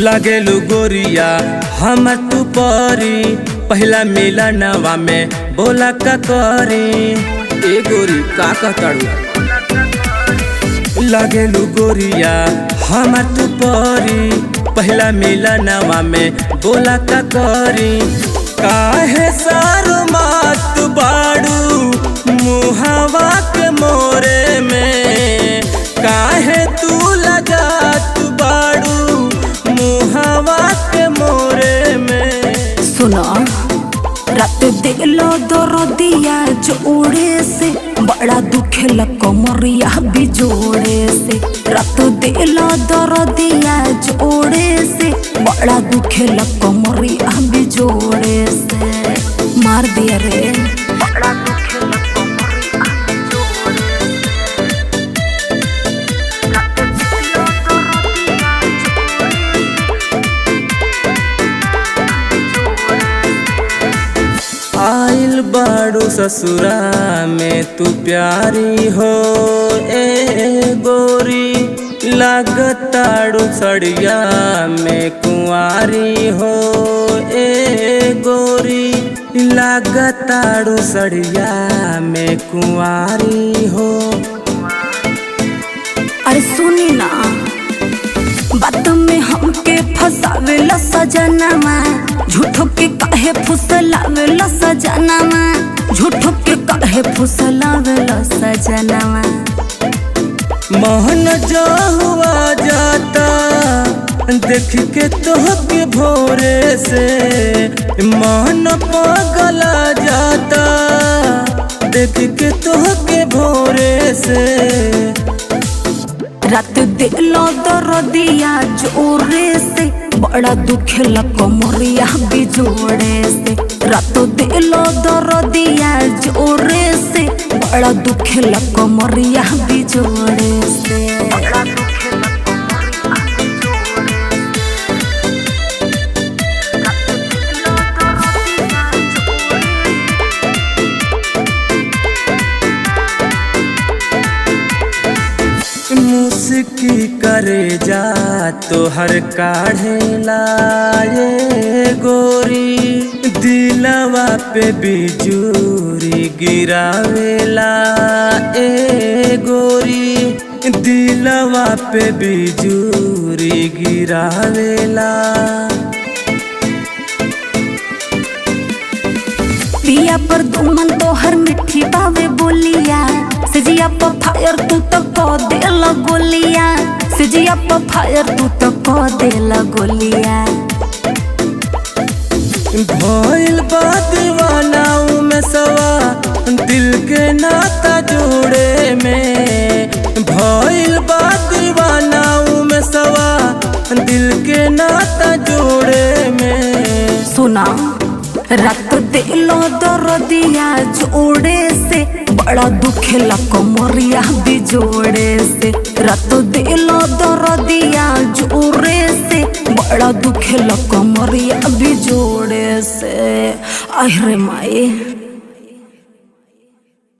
लगेलू गोरिया हम तू परी पहला मिलनवा में बोला का करी ए गोरी का कहताड़ू। लगेलू गोरिया हम तू परी पहला मिलनवा में बोला का करी। काहे सारू मात बाड़ू मुहावा के मोरे में, काहे तू लगात बाड़ू मुहावा के मोरे में। सुना रात दिलो दरदिया जोड़े से बड़ा दुखे कमरिया बिजोड़े से। रात दिलो दरदिया जोड़े से बड़ा दुखे कमरिया बिजोड़े से। मार दिया रे बड़ा दुखे आइल बाड़ू ससुरा में तू प्यारी हो ए गोरी, लागताड़ू सड़िया में कुंवारी हो ए गोरी, लागताड़ू सड़िया में कुंवारी हो। अरे सुनी ना बात में हमके फसावेला सजनमा, झूठो के काहे फुसलावेला सजनमा, झूठो के काहे फुसलावेला सजनमा। मोहन जो हुआ जाता देख के तोहके भोरे से, मोहन पगला जाता देख के तोहके भोरे से। रात दिलो दरदिया जोरे से बड़ा दुखे कमरिया बिजोड़े से। रात दिलो दरदिया जोरे से बड़ा दुखे कमरिया बिजोड़े से। मुस्की करे जा तोहर काढ़ेला ये गोरी, दिलवा पे बिजूरी गिरावेला ए गोरी, दिलवा पे बिजूरी गिरावेला। पिया पर दुमन तोहर मिठी बावे बोलिया, सिजिया पर फायर तू तो को देला गोलिया, सिजिया पर फायर तू तो को देला गोलिया। भइल बा दीवानाऊ में सवा दिल के नाता जोड़े में, भइल बा दीवानाऊ में सवा दिल के नाता जोड़े में। सुना रात दिलो दरदिया जोड़े से बड़ा दुखे कमरिया बिजोड़े से। रात दिलो दरदिया जोड़े से बड़ा दुखे कमरिया बिजोड़े से। अरे माई।